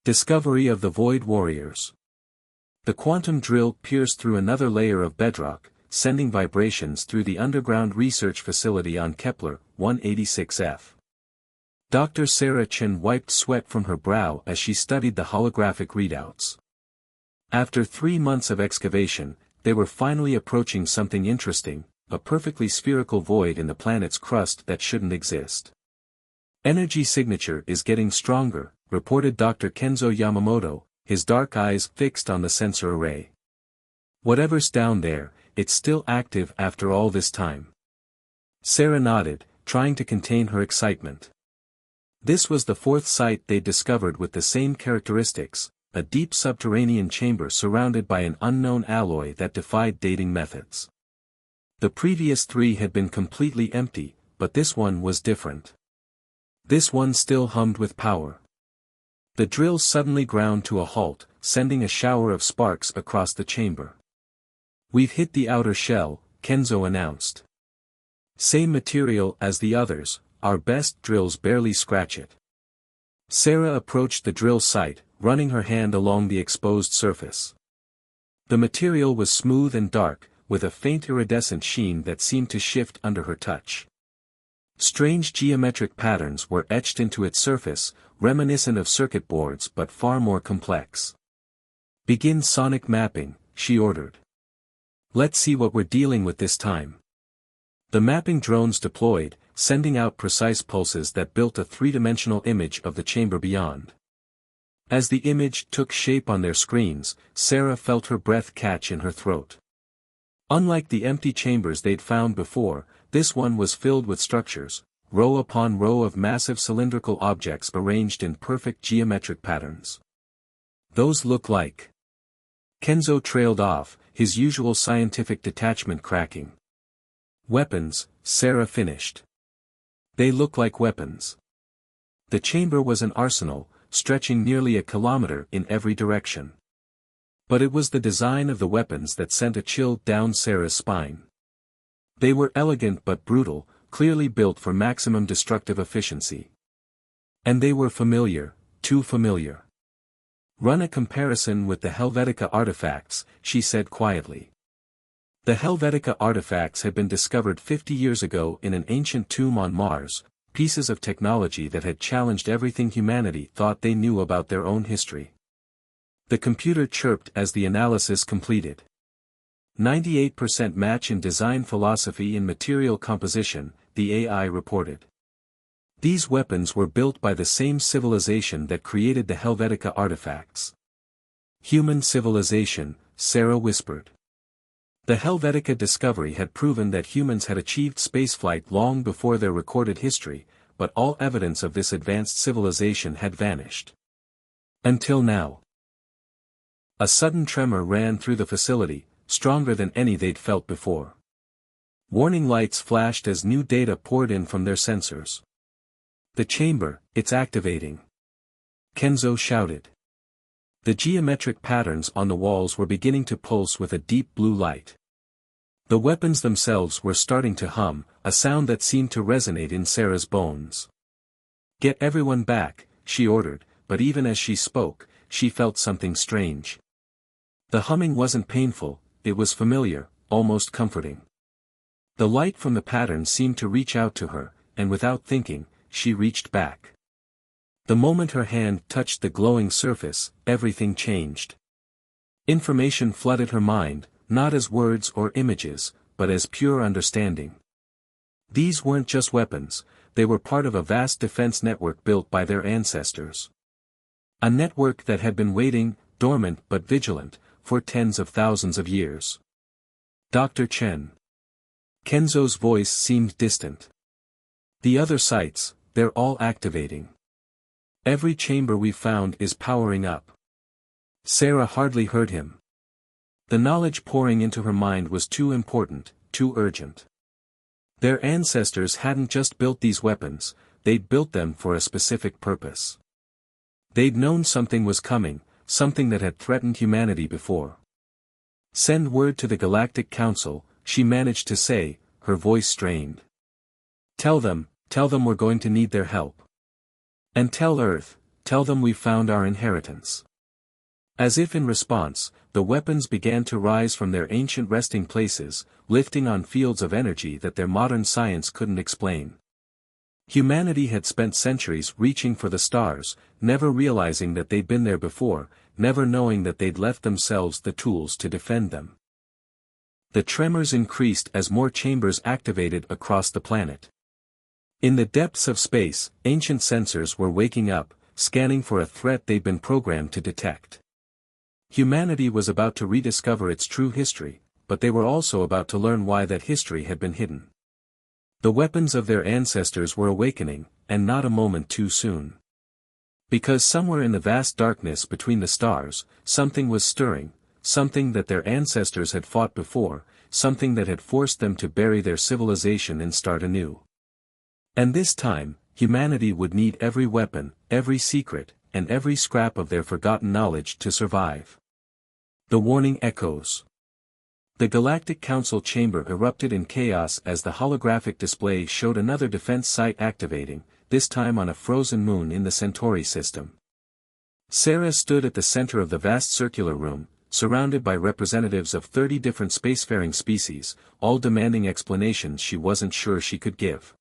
Discovery of the Void Warriors. The quantum drill pierced through another layer of bedrock, sending vibrations through the underground research facility on Kepler 186f. Dr. Sarah Chen wiped sweat from her brow as she studied the holographic readouts. After 3 months of excavation, they were finally approaching something interesting, a perfectly spherical void in the planet's crust that shouldn't exist. Energy signature is getting stronger, reported Dr. Kenzo Yamamoto, his dark eyes fixed on the sensor array. Whatever's down there, it's still active after all this time. Sarah nodded, trying to contain her excitement. This was the 4th site they'd discovered with the same characteristics, a deep subterranean chamber surrounded by an unknown alloy that defied dating methods. The previous 3 had been completely empty, but this one was different. This one still hummed with power. The drill suddenly ground to a halt, sending a shower of sparks across the chamber. "We've hit the outer shell," Kenzo announced. "Same material as the others, our best drills barely scratch it." Sarah approached the drill site, running her hand along the exposed surface. The material was smooth and dark, with a faint iridescent sheen that seemed to shift under her touch. Strange geometric patterns were etched into its surface, reminiscent of circuit boards but far more complex. "Begin sonic mapping," she ordered. "Let's see what we're dealing with this time." The mapping drones deployed, sending out precise pulses that built a 3-dimensional image of the chamber beyond. As the image took shape on their screens, Sarah felt her breath catch in her throat. Unlike the empty chambers they'd found before, this one was filled with structures, row upon row of massive cylindrical objects arranged in perfect geometric patterns. "Those look like..." Kenzo trailed off, his usual scientific detachment cracking. "Weapons," Sarah finished. "They look like weapons." The chamber was an arsenal, stretching nearly a kilometer in every direction. But it was the design of the weapons that sent a chill down Sarah's spine. They were elegant but brutal, clearly built for maximum destructive efficiency. And they were familiar, too familiar. "Run a comparison with the Helvetica artifacts," she said quietly. The Helvetica artifacts had been discovered 50 years ago in an ancient tomb on Mars, pieces of technology that had challenged everything humanity thought they knew about their own history. The computer chirped as the analysis completed. 98% match in design philosophy and material composition, the AI reported. These weapons were built by the same civilization that created the Helvetica artifacts. "Human civilization," Sarah whispered. The Helvetica discovery had proven that humans had achieved spaceflight long before their recorded history, but all evidence of this advanced civilization had vanished. Until now. A sudden tremor ran through the facility, stronger than any they'd felt before. Warning lights flashed as new data poured in from their sensors. "The chamber, it's activating," Kenzo shouted. The geometric patterns on the walls were beginning to pulse with a deep blue light. The weapons themselves were starting to hum, a sound that seemed to resonate in Sarah's bones. "Get everyone back," she ordered, but even as she spoke, she felt something strange. The humming wasn't painful, it was familiar, almost comforting. The light from the pattern seemed to reach out to her, and without thinking, she reached back. The moment her hand touched the glowing surface, everything changed. Information flooded her mind, not as words or images, but as pure understanding. These weren't just weapons, they were part of a vast defense network built by their ancestors. A network that had been waiting, dormant but vigilant, for tens of thousands of years. "Dr. Chen." Kenzo's voice seemed distant. "The other sites, they're all activating. Every chamber we've found is powering up." Sarah hardly heard him. The knowledge pouring into her mind was too important, too urgent. Their ancestors hadn't just built these weapons, they'd built them for a specific purpose. They'd known something was coming, something that had threatened humanity before. "Send word to the Galactic Council," she managed to say, her voice strained. Tell them we're going to need their help. And tell Earth tell them we've found our inheritance. As if in response, the weapons began to rise from their ancient resting places, lifting on fields of energy that their modern science couldn't explain. Humanity had spent centuries reaching for the stars, never realizing that they'd been there before, never knowing that they'd left themselves the tools to defend them. The tremors increased as more chambers activated across the planet. In the depths of space, ancient sensors were waking up, scanning for a threat they'd been programmed to detect. Humanity was about to rediscover its true history, but they were also about to learn why that history had been hidden. The weapons of their ancestors were awakening, and not a moment too soon. Because somewhere in the vast darkness between the stars, something was stirring, something that their ancestors had fought before, something that had forced them to bury their civilization and start anew. And this time, humanity would need every weapon, every secret, and every scrap of their forgotten knowledge to survive. The warning echoes. The Galactic Council chamber erupted in chaos as the holographic display showed another defense site activating, this time on a frozen moon in the Centauri system. Sarah stood at the center of the vast circular room, surrounded by representatives of 30 different spacefaring species, all demanding explanations she wasn't sure she could give.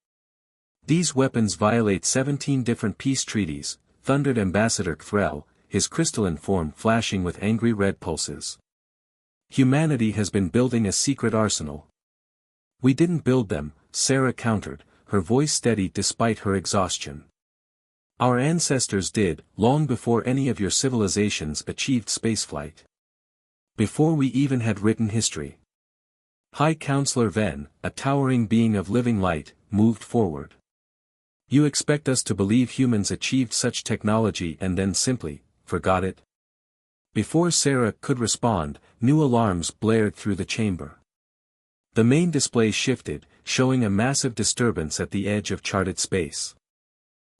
These weapons violate 17 different peace treaties, thundered Ambassador Threll, his crystalline form flashing with angry red pulses. Humanity has been building a secret arsenal. We didn't build them, Sarah countered, her voice steady despite her exhaustion. Our ancestors did, long before any of your civilizations achieved spaceflight. Before we even had written history. High Counselor Ven, a towering being of living light, moved forward. You expect us to believe humans achieved such technology and then simply forgot it? Before Sarah could respond, new alarms blared through the chamber. The main display shifted, showing a massive disturbance at the edge of charted space.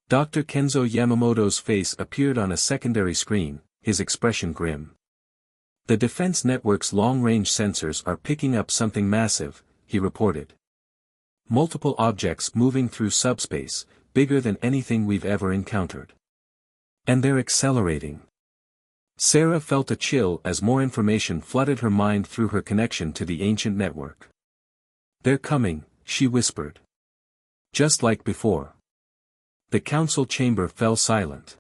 Dr. Kenzo Yamamoto's face appeared on a secondary screen, his expression grim. The Defense Network's long-range sensors are picking up something massive, he reported. Multiple objects moving through subspace, bigger than anything we've ever encountered. And they're accelerating. Sarah felt a chill as more information flooded her mind through her connection to the ancient network. They're coming, she whispered. Just like before. The council chamber fell silent.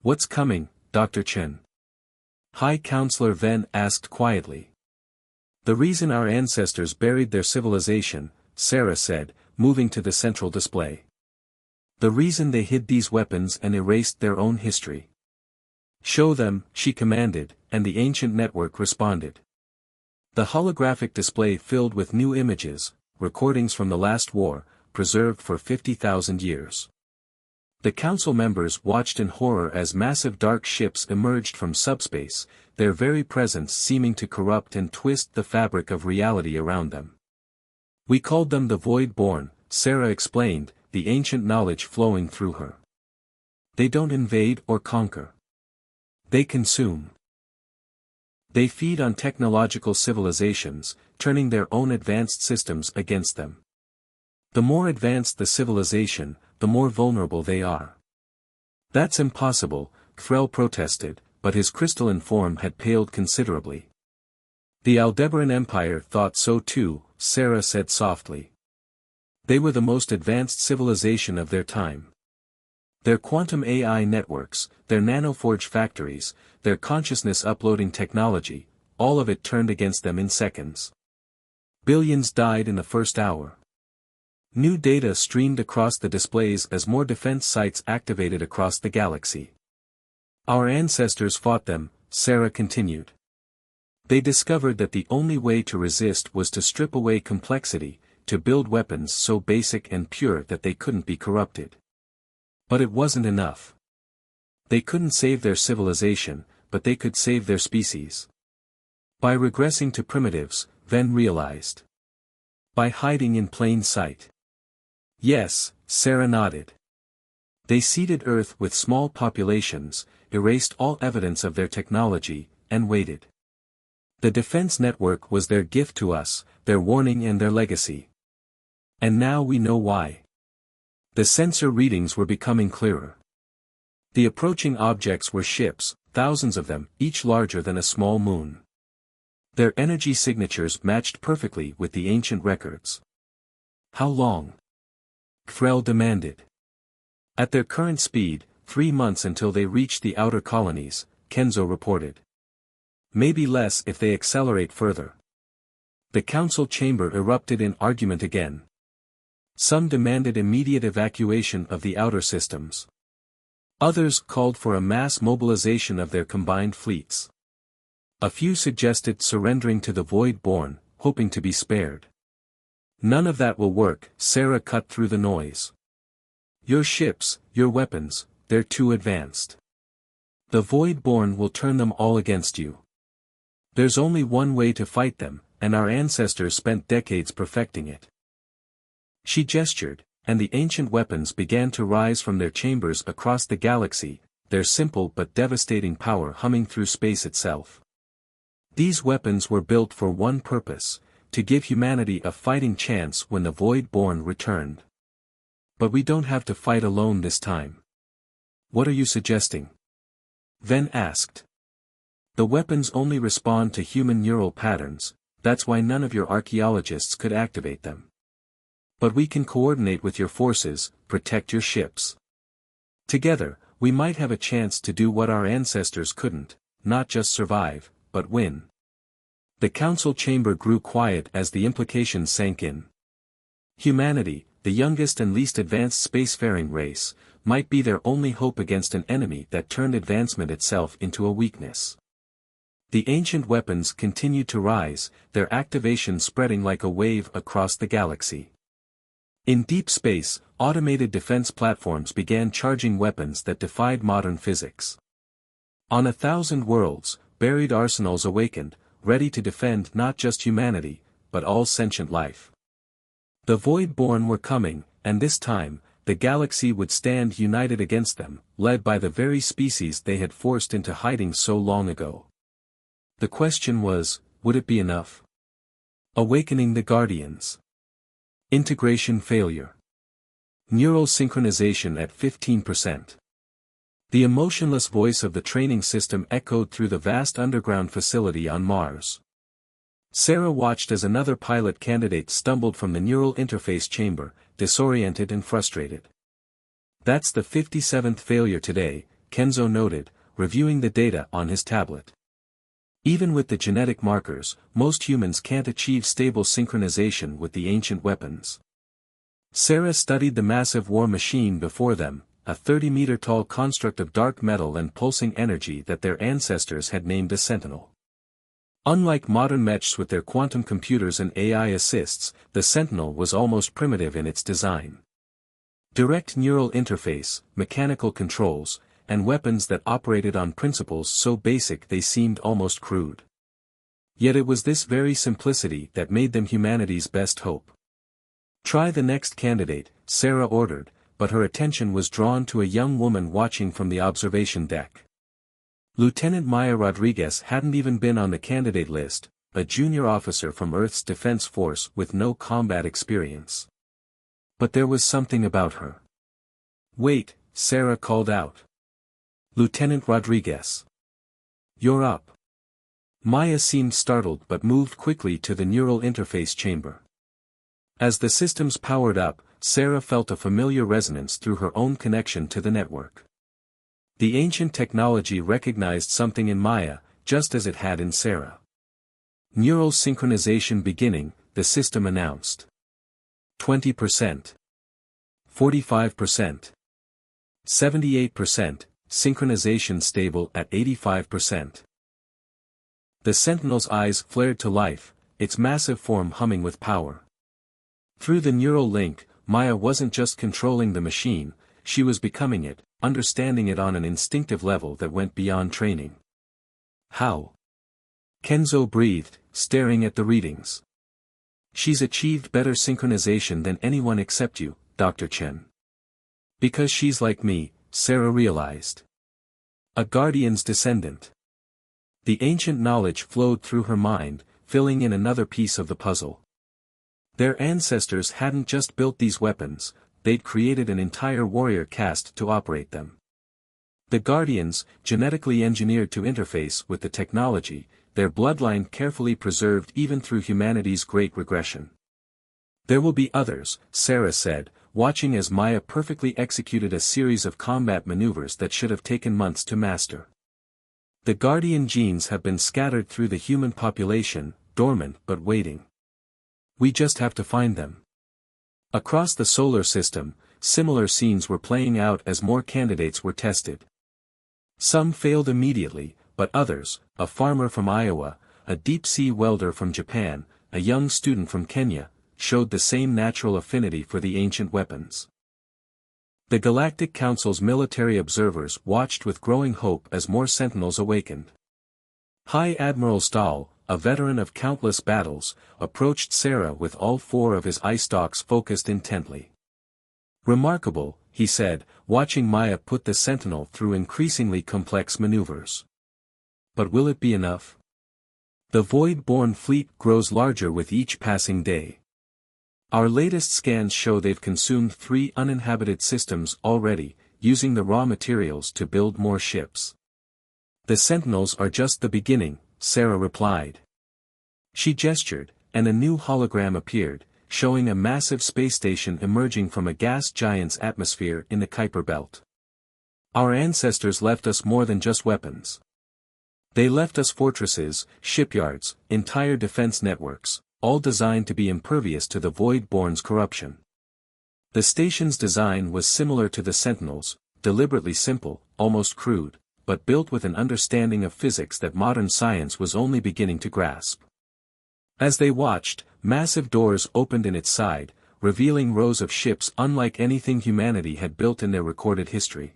What's coming, Dr. Chen? High Counselor Ven asked quietly. The reason our ancestors buried their civilization, Sarah said, moving to the central display. The reason they hid these weapons and erased their own history. Show them, she commanded, and the ancient network responded. The holographic display filled with new images, recordings from the last war, preserved for 50,000 years. The council members watched in horror as massive dark ships emerged from subspace, their very presence seeming to corrupt and twist the fabric of reality around them. We called them the Void-Born, Sarah explained, the ancient knowledge flowing through her. They don't invade or conquer. They consume. They feed on technological civilizations, turning their own advanced systems against them. The more advanced the civilization, the more vulnerable they are. That's impossible, Threll protested, but his crystalline form had paled considerably. The Aldebaran Empire thought so too, Sarah said softly. They were the most advanced civilization of their time. Their quantum AI networks, their nanoforge factories, their consciousness uploading technology, all of it turned against them in seconds. Billions died in the first hour. New data streamed across the displays as more defense sites activated across the galaxy. Our ancestors fought them, Sarah continued. They discovered that the only way to resist was to strip away complexity, to build weapons so basic and pure that they couldn't be corrupted. But it wasn't enough. They couldn't save their civilization, but they could save their species. By regressing to primitives, Ven realized. By hiding in plain sight. Yes, Sarah nodded. They seeded Earth with small populations, erased all evidence of their technology, and waited. The Defense Network was their gift to us, their warning and their legacy. And now we know why. The sensor readings were becoming clearer. The approaching objects were ships, thousands of them, each larger than a small moon. Their energy signatures matched perfectly with the ancient records. How long? Krell demanded. At their current speed, 3 months until they reach the outer colonies, Kenzo reported. Maybe less if they accelerate further. The council chamber erupted in argument again. Some demanded immediate evacuation of the outer systems. Others called for a mass mobilization of their combined fleets. A few suggested surrendering to the Void-born, hoping to be spared. None of that will work, Sarah cut through the noise. Your ships, your weapons, they're too advanced. The Void-born will turn them all against you. There's only one way to fight them, and our ancestors spent decades perfecting it. She gestured, and the ancient weapons began to rise from their chambers across the galaxy, their simple but devastating power humming through space itself. These weapons were built for one purpose, to give humanity a fighting chance when the Void-born returned. But we don't have to fight alone this time. What are you suggesting? Ven asked. The weapons only respond to human neural patterns, that's why none of your archaeologists could activate them. But we can coordinate with your forces, protect your ships. Together, we might have a chance to do what our ancestors couldn't, not just survive, but win. The council chamber grew quiet as the implications sank in. Humanity, the youngest and least advanced spacefaring race, might be their only hope against an enemy that turned advancement itself into a weakness. The ancient weapons continued to rise, their activation spreading like a wave across the galaxy. In deep space, automated defense platforms began charging weapons that defied modern physics. On 1,000 worlds, buried arsenals awakened, ready to defend not just humanity, but all sentient life. The Void-born were coming, and this time, the galaxy would stand united against them, led by the very species they had forced into hiding so long ago. The question was, would it be enough? Awakening the Guardians. Integration failure. Neural synchronization at 15%. The emotionless voice of the training system echoed through the vast underground facility on Mars. Sarah watched as another pilot candidate stumbled from the neural interface chamber, disoriented and frustrated. That's the 57th failure today, Kenzo noted, reviewing the data on his tablet. Even with the genetic markers, most humans can't achieve stable synchronization with the ancient weapons. Sarah studied the massive war machine before them, a 30-meter-tall construct of dark metal and pulsing energy that their ancestors had named a Sentinel. Unlike modern mechs with their quantum computers and AI assists, the Sentinel was almost primitive in its design. Direct neural interface, mechanical controls, and weapons that operated on principles so basic they seemed almost crude. Yet it was this very simplicity that made them humanity's best hope. Try the next candidate, Sarah ordered, but her attention was drawn to a young woman watching from the observation deck. Lieutenant Maya Rodriguez hadn't even been on the candidate list, a junior officer from Earth's Defense Force with no combat experience. But there was something about her. Wait, Sarah called out. Lieutenant Rodriguez. You're up. Maya seemed startled but moved quickly to the neural interface chamber. As the systems powered up, Sarah felt a familiar resonance through her own connection to the network. The ancient technology recognized something in Maya, just as it had in Sarah. Neural synchronization beginning, the system announced. 20%. 45%. 78%, synchronization stable at 85%. The Sentinel's eyes flared to life, its massive form humming with power. Through the neural link, Maya wasn't just controlling the machine, she was becoming it, understanding it on an instinctive level that went beyond training. How? Kenzo breathed, staring at the readings. She's achieved better synchronization than anyone except you, Dr. Chen. Because she's like me, Sarah realized. A Guardian's descendant. The ancient knowledge flowed through her mind, filling in another piece of the puzzle. Their ancestors hadn't just built these weapons, they'd created an entire warrior caste to operate them. The Guardians, genetically engineered to interface with the technology, their bloodline carefully preserved even through humanity's great regression. There will be others, Sarah said, watching as Maya perfectly executed a series of combat maneuvers that should have taken months to master. The Guardian genes have been scattered through the human population, dormant but waiting. We just have to find them. Across the solar system, similar scenes were playing out as more candidates were tested. Some failed immediately, but others, a farmer from Iowa, a deep-sea welder from Japan, a young student from Kenya, showed the same natural affinity for the ancient weapons. The Galactic Council's military observers watched with growing hope as more sentinels awakened. High Admiral Stahl, a veteran of countless battles, approached Sarah with all four of his eye stalks focused intently. "Remarkable," he said, watching Maya put the sentinel through increasingly complex maneuvers. "But will it be enough? The Void-born fleet grows larger with each passing day. Our latest scans show they've consumed 3 uninhabited systems already, using the raw materials to build more ships." "The Sentinels are just the beginning," Sarah replied. She gestured, and a new hologram appeared, showing a massive space station emerging from a gas giant's atmosphere in the Kuiper Belt. "Our ancestors left us more than just weapons. They left us fortresses, shipyards, entire defense networks, all designed to be impervious to the Void-born's corruption." The station's design was similar to the Sentinels, deliberately simple, almost crude, but built with an understanding of physics that modern science was only beginning to grasp. As they watched, massive doors opened in its side, revealing rows of ships unlike anything humanity had built in their recorded history.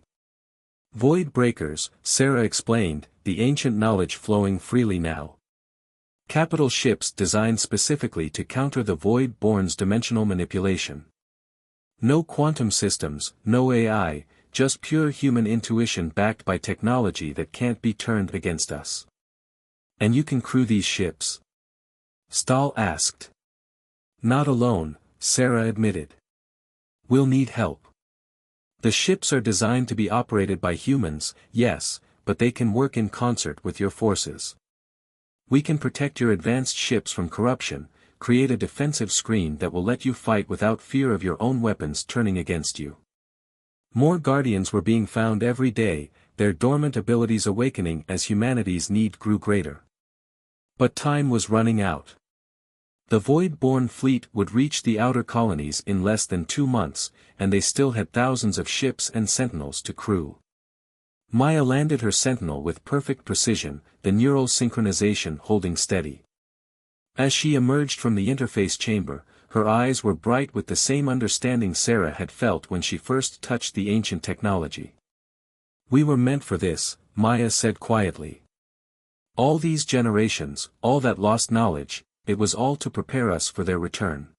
"Void breakers," Sarah explained, the ancient knowledge flowing freely now. "Capital ships designed specifically to counter the Void-born's dimensional manipulation. No quantum systems, no AI, just pure human intuition backed by technology that can't be turned against us." "And you can crew these ships?" Stahl asked. "Not alone," Sarah admitted. "We'll need help. The ships are designed to be operated by humans, yes, but they can work in concert with your forces. We can protect your advanced ships from corruption, create a defensive screen that will let you fight without fear of your own weapons turning against you." More Guardians were being found every day, their dormant abilities awakening as humanity's need grew greater. But time was running out. The Void-born fleet would reach the outer colonies in less than 2 months, and they still had thousands of ships and sentinels to crew. Maya landed her sentinel with perfect precision, the neural synchronization holding steady. As she emerged from the interface chamber, her eyes were bright with the same understanding Sarah had felt when she first touched the ancient technology. "We were meant for this," Maya said quietly. "All these generations, all that lost knowledge, it was all to prepare us for their return."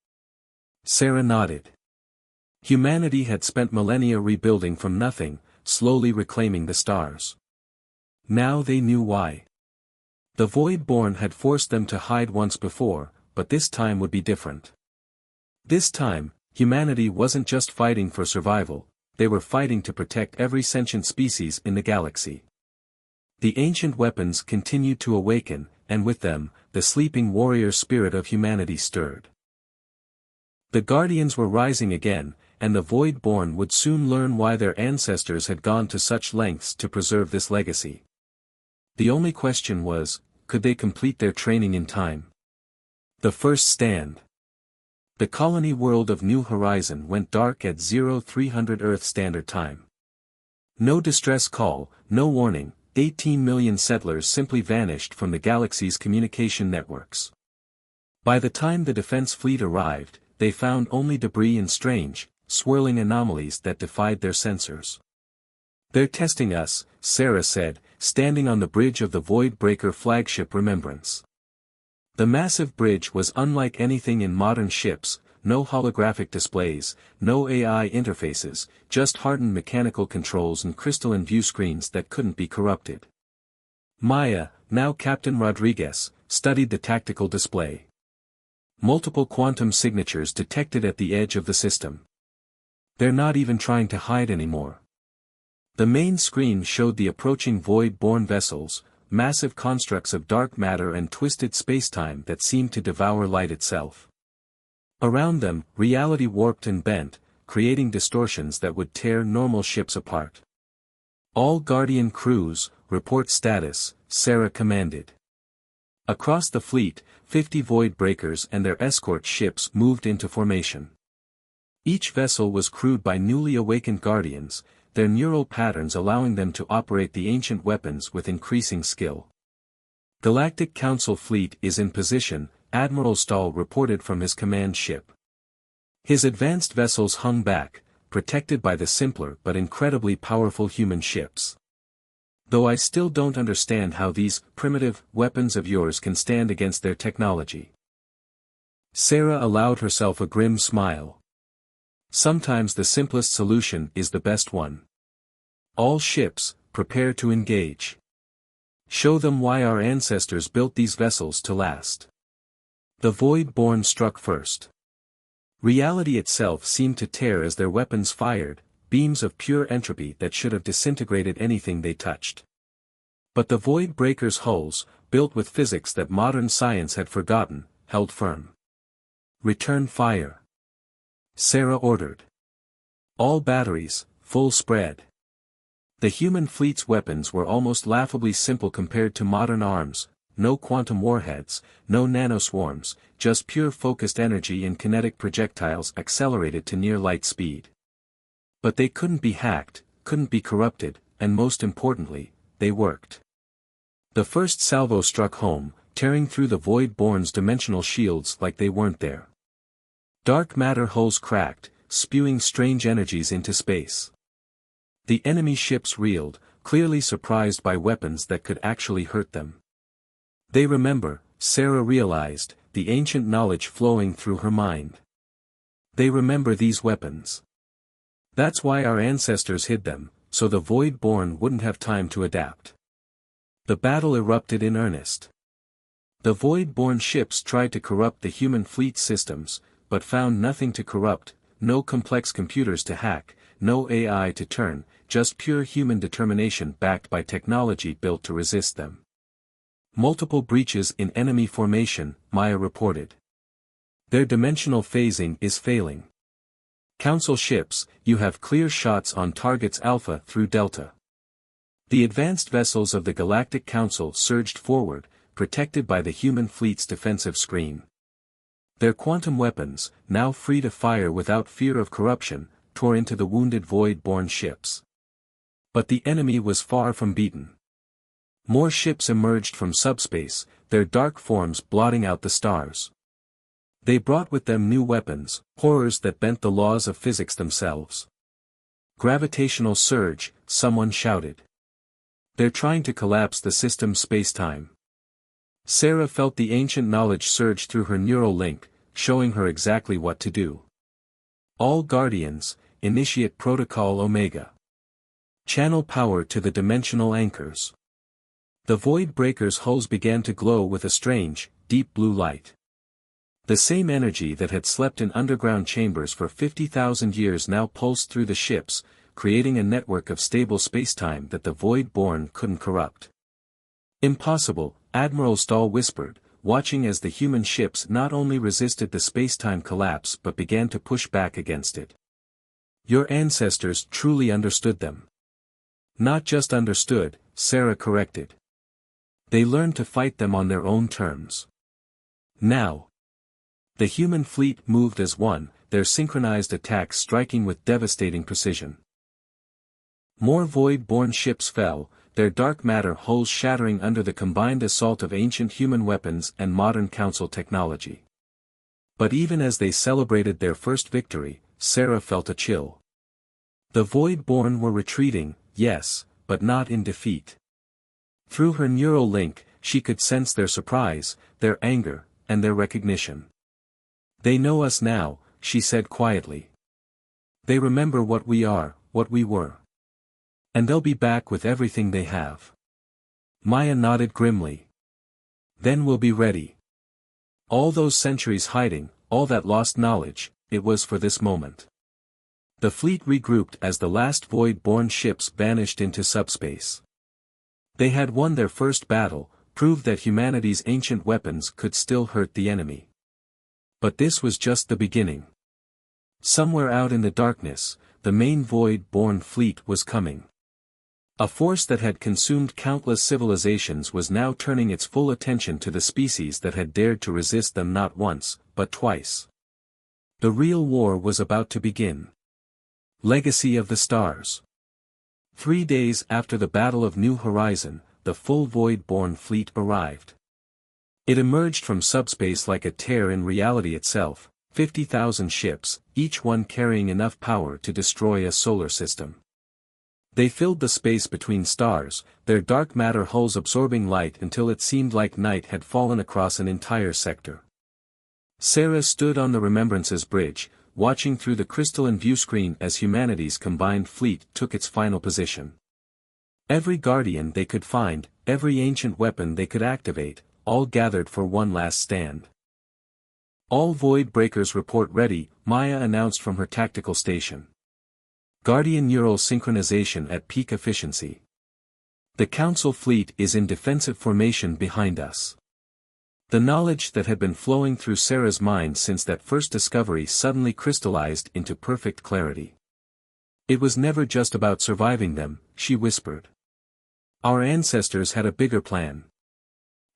Sarah nodded. Humanity had spent millennia rebuilding from nothing, slowly reclaiming the stars. Now they knew why. The Void-born had forced them to hide once before, but this time would be different. This time, humanity wasn't just fighting for survival, they were fighting to protect every sentient species in the galaxy. The ancient weapons continued to awaken, and with them, the sleeping warrior spirit of humanity stirred. The Guardians were rising again, and the Void-born would soon learn why their ancestors had gone to such lengths to preserve this legacy. The only question was, could they complete their training in time? The first stand. The colony world of New Horizon went dark at 0300 Earth Standard Time. No distress call, no warning, 18 million settlers simply vanished from the galaxy's communication networks. By the time the defense fleet arrived, they found only debris and strange, swirling anomalies that defied their sensors. "They're testing us," Sarah said, standing on the bridge of the Void Breaker flagship Remembrance. The massive bridge was unlike anything in modern ships, no holographic displays, no AI interfaces, just hardened mechanical controls and crystalline viewscreens that couldn't be corrupted. Maya, now Captain Rodriguez, studied the tactical display. Multiple quantum signatures detected at the edge of the system. "They're not even trying to hide anymore. The main screen showed the approaching void-born vessels, massive constructs of dark matter and twisted spacetime that seemed to devour light itself. Around them, reality warped and bent, creating distortions that would tear normal ships apart. "All Guardian crews, report status," Sarah commanded. Across the fleet, 50 void breakers and their escort ships moved into formation. Each vessel was crewed by newly awakened Guardians, their neural patterns allowing them to operate the ancient weapons with increasing skill. "Galactic Council fleet is in position," Admiral Stahl reported from his command ship. His advanced vessels hung back, protected by the simpler but incredibly powerful human ships. "Though I still don't understand how these primitive weapons of yours can stand against their technology." Sarah allowed herself a grim smile. Sometimes the simplest solution is the best one. "All ships, prepare to engage. Show them why our ancestors built these vessels to last." The void-born struck first. Reality itself seemed to tear as their weapons fired, beams of pure entropy that should have disintegrated anything they touched. But the void breakers' hulls, built with physics that modern science had forgotten, held firm. "Return fire," Sarah ordered. "All batteries, full spread." The human fleet's weapons were almost laughably simple compared to modern arms: no quantum warheads, no nanoswarms, just pure focused energy and kinetic projectiles accelerated to near light speed. But they couldn't be hacked, couldn't be corrupted, and most importantly, they worked. The first salvo struck home, tearing through the void-born's dimensional shields like they weren't there. Dark matter hulls cracked, spewing strange energies into space. The enemy ships reeled, clearly surprised by weapons that could actually hurt them. They remember, Sarah realized, the ancient knowledge flowing through her mind. They remember these weapons. That's why our ancestors hid them, so the void-born wouldn't have time to adapt. The battle erupted in earnest. The void-born ships tried to corrupt the human fleet systems, but found nothing to corrupt, no complex computers to hack, no AI to turn, just pure human determination backed by technology built to resist them. "Multiple breaches in enemy formation," Maya reported. "Their dimensional phasing is failing. Council ships, you have clear shots on targets Alpha through Delta." The advanced vessels of the Galactic Council surged forward, protected by the human fleet's defensive screen. Their quantum weapons, now free to fire without fear of corruption, tore into the wounded void-born ships. But the enemy was far from beaten. More ships emerged from subspace, their dark forms blotting out the stars. They brought with them new weapons, horrors that bent the laws of physics themselves. "Gravitational surge," someone shouted. "They're trying to collapse the system's spacetime." Sarah felt the ancient knowledge surge through her neural link, showing her exactly what to do. "All Guardians, initiate Protocol Omega. Channel power to the dimensional anchors." The void breakers' hulls began to glow with a strange, deep blue light. The same energy that had slept in underground chambers for 50,000 years now pulsed through the ships, creating a network of stable spacetime that the void-born couldn't corrupt. "Impossible," Admiral Stahl whispered, watching as the human ships not only resisted the spacetime collapse but began to push back against it. "Your ancestors truly understood them." "Not just understood," Sarah corrected. "They learned to fight them on their own terms." Now, the human fleet moved as one, their synchronized attacks striking with devastating precision. More void-born ships fell, their dark matter hulls shattering under the combined assault of ancient human weapons and modern council technology. But even as they celebrated their first victory, Sarah felt a chill. The void-born were retreating, yes, but not in defeat. Through her neural link, she could sense their surprise, their anger, and their recognition. "They know us now," she said quietly. "They remember what we are, what we were. And they'll be back with everything they have." Maya nodded grimly. "Then we'll be ready. All those centuries hiding, all that lost knowledge, it was for this moment." The fleet regrouped as the last void-born ships vanished into subspace. They had won their first battle, proved that humanity's ancient weapons could still hurt the enemy. But this was just the beginning. Somewhere out in the darkness, the main void-born fleet was coming. A force that had consumed countless civilizations was now turning its full attention to the species that had dared to resist them not once, but twice. The real war was about to begin. Legacy of the Stars. 3 days after the Battle of New Horizon, the full void-born fleet arrived. It emerged from subspace like a tear in reality itself, 50,000 ships, each one carrying enough power to destroy a solar system. They filled the space between stars, their dark matter hulls absorbing light until it seemed like night had fallen across an entire sector. Sarah stood on the Remembrance's bridge, watching through the crystalline viewscreen as humanity's combined fleet took its final position. Every guardian they could find, every ancient weapon they could activate, all gathered for one last stand. All void breakers report ready, Maya announced from her tactical station. Guardian neural synchronization at peak efficiency. The Council fleet is in defensive formation behind us. The knowledge that had been flowing through Sarah's mind since that first discovery suddenly crystallized into perfect clarity. It was never just about surviving them, she whispered. Our ancestors had a bigger plan.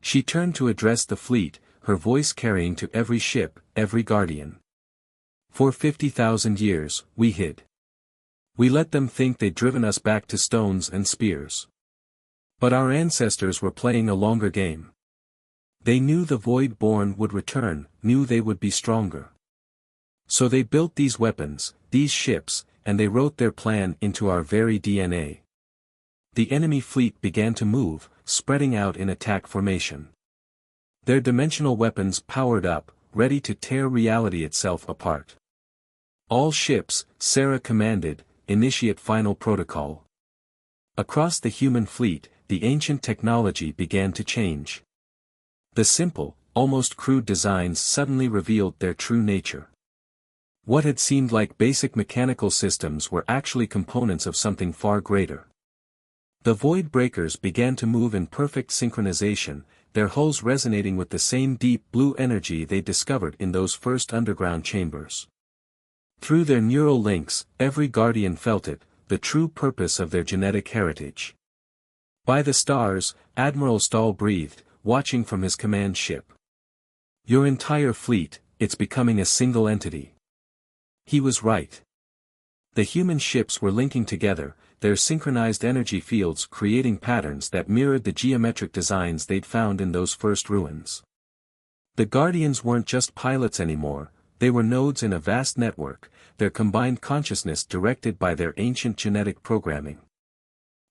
She turned to address the fleet, her voice carrying to every ship, every guardian. For 50,000 years, we hid. We let them think they'd driven us back to stones and spears. But our ancestors were playing a longer game. They knew the Void-born would return, knew they would be stronger. So they built these weapons, these ships, and they wrote their plan into our very DNA. The enemy fleet began to move, spreading out in attack formation. Their dimensional weapons powered up, ready to tear reality itself apart. All ships, Sarah commanded, initiate final protocol. Across the human fleet, the ancient technology began to change. The simple, almost crude designs suddenly revealed their true nature. What had seemed like basic mechanical systems were actually components of something far greater. The void breakers began to move in perfect synchronization, their hulls resonating with the same deep blue energy they discovered in those first underground chambers. Through their neural links, every guardian felt it, the true purpose of their genetic heritage. By the stars, Admiral Stahl breathed, watching from his command ship. Your entire fleet, it's becoming a single entity. He was right. The human ships were linking together, their synchronized energy fields creating patterns that mirrored the geometric designs they'd found in those first ruins. The Guardians weren't just pilots anymore, they were nodes in a vast network, their combined consciousness directed by their ancient genetic programming.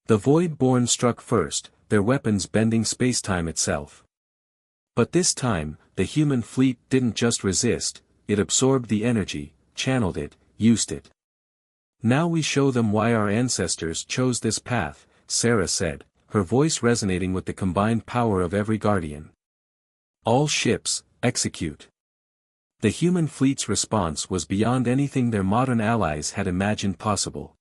The Void-born struck first, their weapons bending space-time itself. But this time, the human fleet didn't just resist, it absorbed the energy, channeled it, used it. Now we show them why our ancestors chose this path, Sarah said, her voice resonating with the combined power of every guardian. All ships, execute. The human fleet's response was beyond anything their modern allies had imagined possible.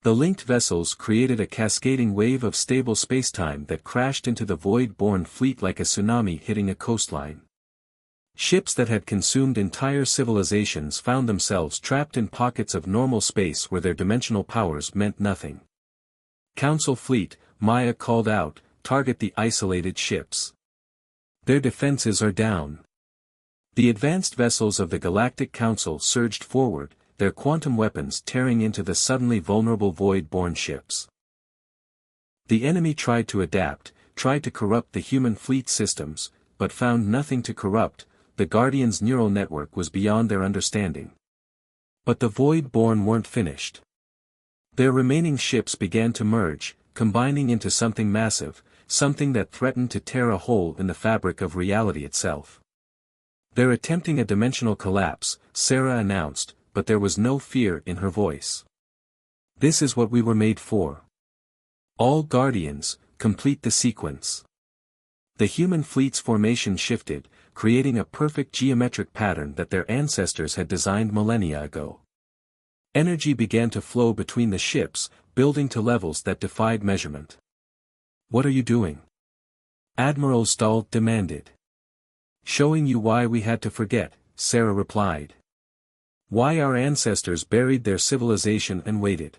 The linked vessels created a cascading wave of stable spacetime that crashed into the Void-born fleet like a tsunami hitting a coastline. Ships that had consumed entire civilizations found themselves trapped in pockets of normal space where their dimensional powers meant nothing. Council fleet, Maya called out, target the isolated ships. Their defenses are down. The advanced vessels of the Galactic Council surged forward, their quantum weapons tearing into the suddenly vulnerable Void-born ships. The enemy tried to adapt, tried to corrupt the human fleet systems, but found nothing to corrupt. The Guardians' neural network was beyond their understanding. But the Void-born weren't finished. Their remaining ships began to merge, combining into something massive, something that threatened to tear a hole in the fabric of reality itself. They're attempting a dimensional collapse, Sarah announced, but there was no fear in her voice. This is what we were made for. All Guardians, complete the sequence. The human fleet's formation shifted, creating a perfect geometric pattern that their ancestors had designed millennia ago. Energy began to flow between the ships, building to levels that defied measurement. "What are you doing?" Admiral Stahl demanded. "Showing you why we had to forget," Sarah replied. "Why our ancestors buried their civilization and waited.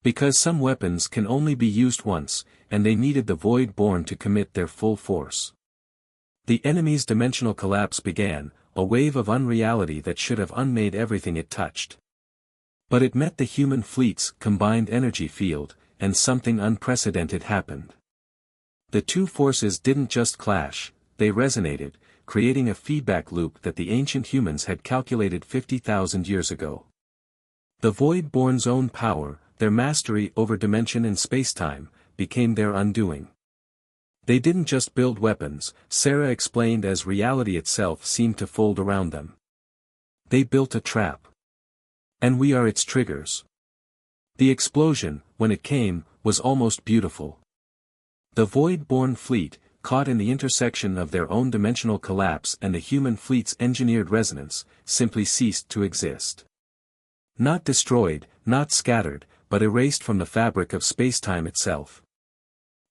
Because some weapons can only be used once, and they needed the Void-born to commit their full force. The enemy's dimensional collapse began, a wave of unreality that should have unmade everything it touched. But it met the human fleet's combined energy field, and something unprecedented happened. The two forces didn't just clash, they resonated, creating a feedback loop that the ancient humans had calculated 50,000 years ago. The Void-born's own power, their mastery over dimension and spacetime, became their undoing. They didn't just build weapons, Sarah explained, as reality itself seemed to fold around them. They built a trap. And we are its triggers. The explosion, when it came, was almost beautiful. The Void-born fleet, caught in the intersection of their own dimensional collapse and the human fleet's engineered resonance, simply ceased to exist. Not destroyed, not scattered, but erased from the fabric of spacetime itself.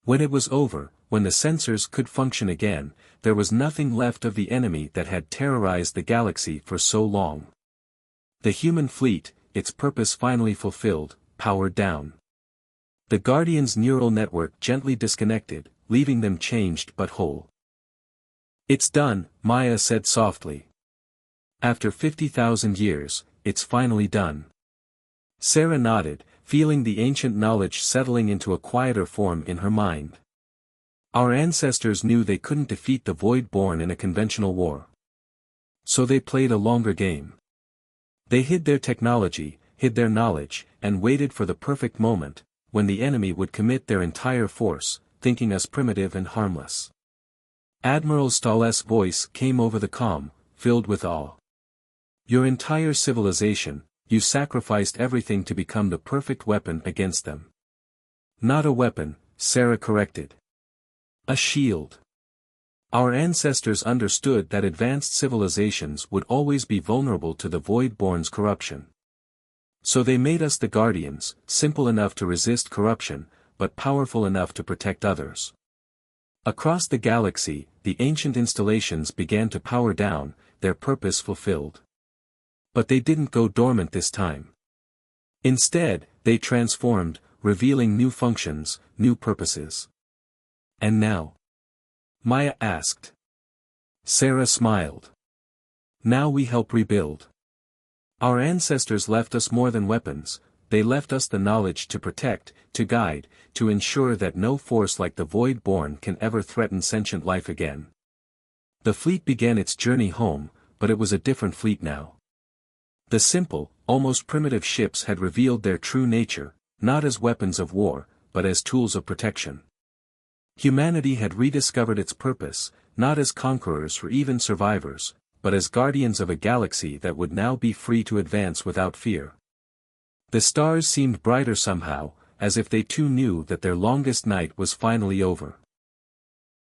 When it was over, when the sensors could function again, there was nothing left of the enemy that had terrorized the galaxy for so long. The human fleet, its purpose finally fulfilled, powered down. The Guardians' neural network gently disconnected, leaving them changed but whole. "It's done," Maya said softly. "After 50,000 years, it's finally done." Sarah nodded, feeling the ancient knowledge settling into a quieter form in her mind. Our ancestors knew they couldn't defeat the Void-born in a conventional war. So they played a longer game. They hid their technology, hid their knowledge, and waited for the perfect moment, when the enemy would commit their entire force, thinking us primitive and harmless. Admiral Stahl's voice came over the comm, filled with awe. "Your entire civilization, you sacrificed everything to become the perfect weapon against them." "Not a weapon," Sarah corrected. "A shield." Our ancestors understood that advanced civilizations would always be vulnerable to the Void-born's corruption. So they made us the Guardians, simple enough to resist corruption, but powerful enough to protect others. Across the galaxy, the ancient installations began to power down, their purpose fulfilled. But they didn't go dormant this time. Instead, they transformed, revealing new functions, new purposes. "And now?" Maya asked. Sarah smiled. "Now we help rebuild. Our ancestors left us more than weapons, they left us the knowledge to protect, to guide, to ensure that no force like the Void-born can ever threaten sentient life again." The fleet began its journey home, but it was a different fleet now. The simple, almost primitive ships had revealed their true nature, not as weapons of war, but as tools of protection. Humanity had rediscovered its purpose, not as conquerors or even survivors, but as guardians of a galaxy that would now be free to advance without fear. The stars seemed brighter somehow, as if they too knew that their longest night was finally over.